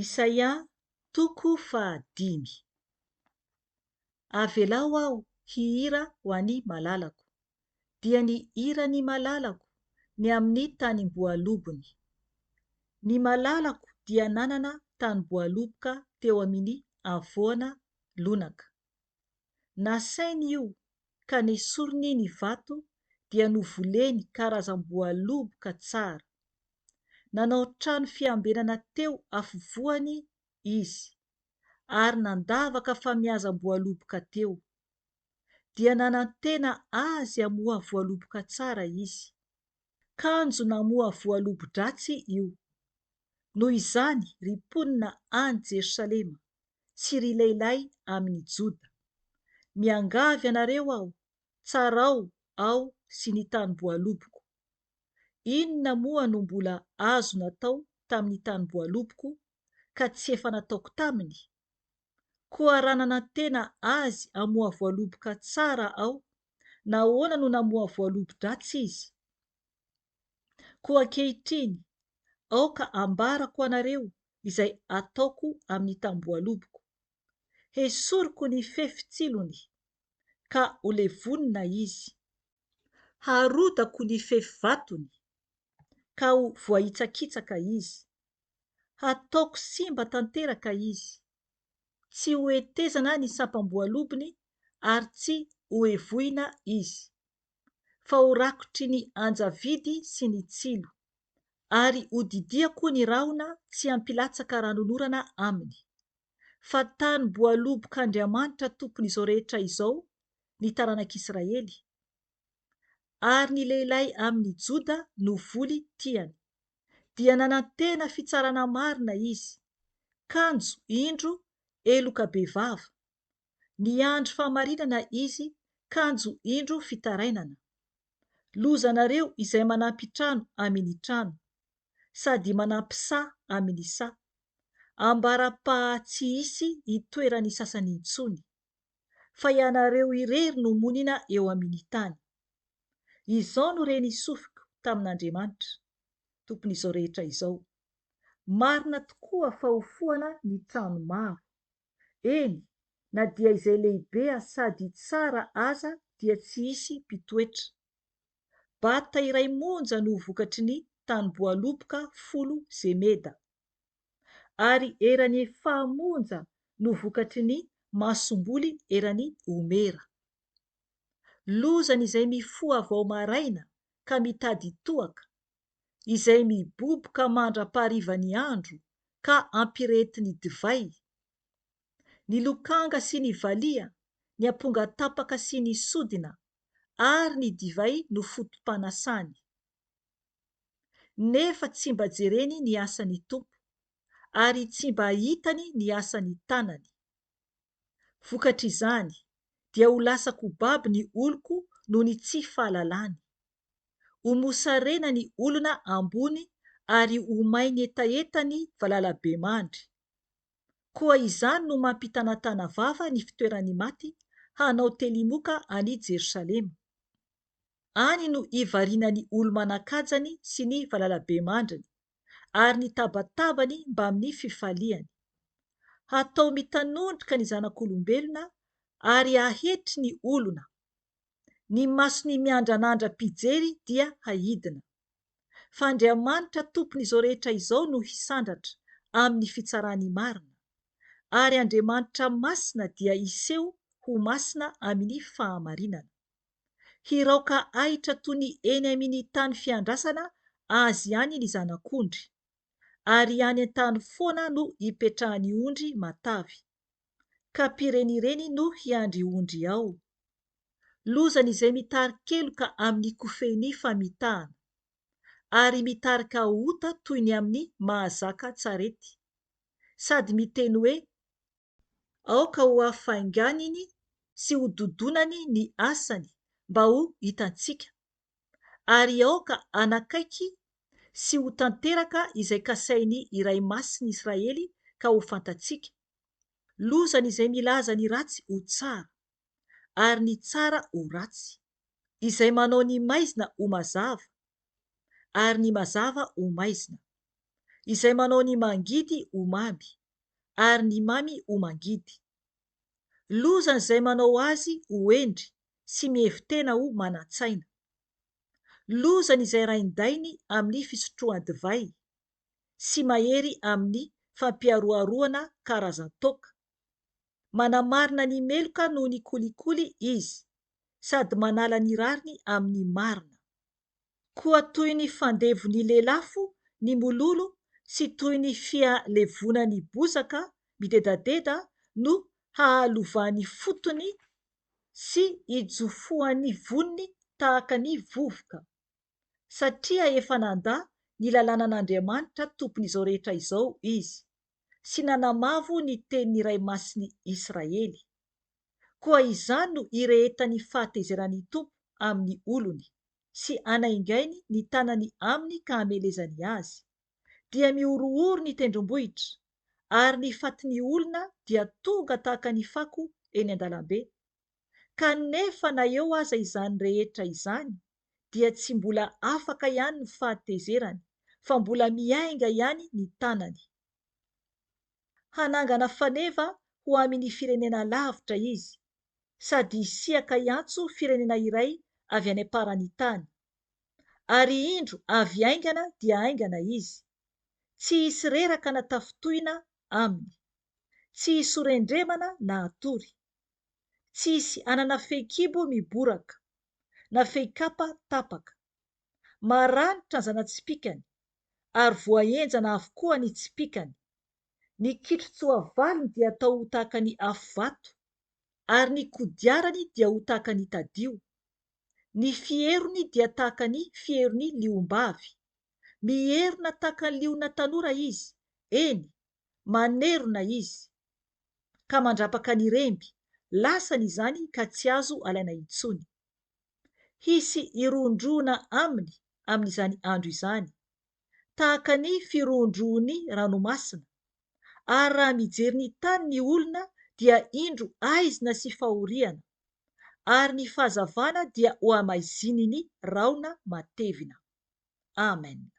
Isaia 5. Avelao aho hihira ho any malalako, dia ny hira ny malalako ny amin'ny tanimboalobony. Ny malalako dia nanana tanimboaloboka teo amin'ny avoana lonaka. Nasainy io ka nesoriny ny vato dia novoleny karazam-boaloboka tsara. Nanao trano fiambenana teo afovoany izy, ary nandavaka famiazam-boaloboka teo. Dia nanantena azy hamoa voaloboka tsara izy. Kanjo namoa voalobo-dratsy io. Noho izany ry mponina any Jerosalema sy ry lehilahy amin'ny Joda. Miangavy anareo aho, tsarao ao sy ny tanimboaloboko. Inona moa no mbola azo natao tamin'ny tanimboaloboko ka tsy efa nataoko taminy? Koa raha nanantena azy hamoa voaloboka tsara aho, nahoana no namoa voalobo-dratsy izy? Koa ankehitriny, aoka ambarako anareo izay ataoko amin'ny tanimboaloboko. Esoriko ny fefitsilony, ka ho levonina izy. Harodako ny fefy vatony, ka ho voaitsakitsaka izy. Hataoko simba tanteraka izy. Tsy ho hetezana ny sampam-boalobony ary tsy ho hevohina izy. Fa ho rakotry ny anjavidy sy ny tsilo, ary ho didiako ny rahona tsy hampilatsaka ranon'orana aminy. Fa tanimboalobok'Andriamanitra tompon'izao rehetra izao ny taranak'Israely. Ary ny lehilahy amin'ny Joda no voly tiany. Dia nanantena fitsarana marina izy. Kanjo indro eloka be vava. Ny andro famarinana izy, kanjo indro fitarainana. Lozanareo izay manampy trano amin'ny trano, sady manampy saha amin'ny saha. Ambara-pahatsy hitoeran'ny sasany intsony. Fa ianareo irery no monina eo amin'ny tany. Izao no reny sofiko tamin'Andriamanitra, tompon'izao rehetra izao. Marina tokoa fa hofoana ny trano maro. Eny, na dia izay lehibe sady tsara aza dia tsy hisy mpitoetra. Bata iray monja no vokatry ny tanimboaloboka 10 zemeda. Ary eran'ny fahamonja no vokatry ny masomboly eran'ny omera. Lozany izay mifoha vao maraina ka mitady toaka, izay miboboka mandra-pahariva ny andro ka ampiretiny divay. Ny lokanga sy ny valia, ny amponga tapaka sy ny sodina, ary ny divay no fotom-panasany. Nefa tsy mba jereny ny asan'ny tompo, ary tsy mba hitany ny asan'ny tanany. Vokatr' izany dia ho lasa kobaby ny oloko noho ny tsy fahalalany. Ho mosarena ny olona ambony ary ho mainy etaeta ny valalabe mandry. Koa izany no mampitanatana vava ny fitoeran'ny maty hanao telimoka any Jerosalema. Any no ivarian'ny olo-manan-kajany sy ny valalabe mandriny, ary ny tabatabany mba amin'ny fifaliany. Hatao mitanondrika ny zanak'olombelona ary hahetry ny olona. Ny masony miandranandra-pijery dia haidina. Fa Andriamanitra tompon'izao rehetra izao no hisandratra amin'ny fitsarany marina. Ary Andriamanitra masina dia hiseho ho masina amin'ny fahamarinana. Hiraoka ahitra toy ny eny amin'ny tany fiandrasana azy any ny zanak'ondry, ary any an-tany foana no hipetrahany ondry matavy, ka pirenireny no hiandry ondry ao. Lozany izay mitarikeloka amin'ny kofeny famitahana, ary mitarika ota toy ny amin'ny mahazaka tsarety, sady miteny hoe, aoka ho hafainganiny sy ho dodonany ny asany mba ho hitantsika, ary aoka anakaiky sy ho tanteraka izay kasainy iray masiny Israely ka ho fantatsika. Lozany izay milaza ny ratsy ho tsara, ary ny tsara ho ratsy, izay manao ny maizina ho mazava, ary ny mazava ho maizina, izay manao ny mangidy ho mamy ary ny mamy ho mangidy. Lozany izay manao azy ho endry sy mihevitena ho manan-tsaina. Lozany izay raindainy amin'ny fisotroany divay sy mahery amin'ny fampiaroaroana karazan-toaka. Manamarina ny meloka noho ny kolikoly izy, sady manala ny rariny amin'ny marina. Koa toy ny fandevon'ny lelafo ny mololo sy toy ny fialevonany bozaka midedadeda no hahalovan'ny fotony sy hijofoan'ny voniny tahaka ny vovoka. Satria efa nandà ny lalànan'Andriamanitra tompon'izao rehetra izao izy, sy nanamavo ny tenin'ny Iray Masiny Israely. Koa izany no irehetany fahatezerany Tompo amin'ny olony, sy anaingainy ny tanany aminy ka hamelezany azy. Dia miorooro ny tendrombohitra, ary ny fatin'ny olona dia tonga tahaka ny fako eny an-dalambe. Kanefa na eo aza izany rehetra izany, dia tsy mbola afaka ihany ny fahatezerany, fa mbola miainga ihany ny tanany. Hanangana faneva ho amin'ny firenena lavitra izy, sady hisiaka iantso firenena iray avy any am-parany tany. Ary indro avy aingana dia aingana izy, tsy hisy reraka na tafitohina aminy, tsy hisy horendremana na hatory, tsy hisy anana fehikibo miboraka na fehikapa tapaka. Maranitra ny zana-tsipikany, ary voahenjana avokoa ny tsipikany. Ny kitro-tsoavalony dia atao ho tahaka ny afo vato, ary ny kodiarany dia ho tahaka ny tadio. Ny fierony dia tahaka ny fieron'ny liom-bavy. Mierona tahaka ny liona tanora izy, eny, manerona izy, ka mandrapaka ny remby, lasany izany ka tsy azo alaina intsony. Hisy irondroana aminy amin'izany andro izany, tahaka ny firondroan'ny ranomasina. Ary raha mijery ny tany ny olona dia indro aizina sy fahoriana, ary ny fahazavana dia ho amaiziny ny raona matevina. Amen.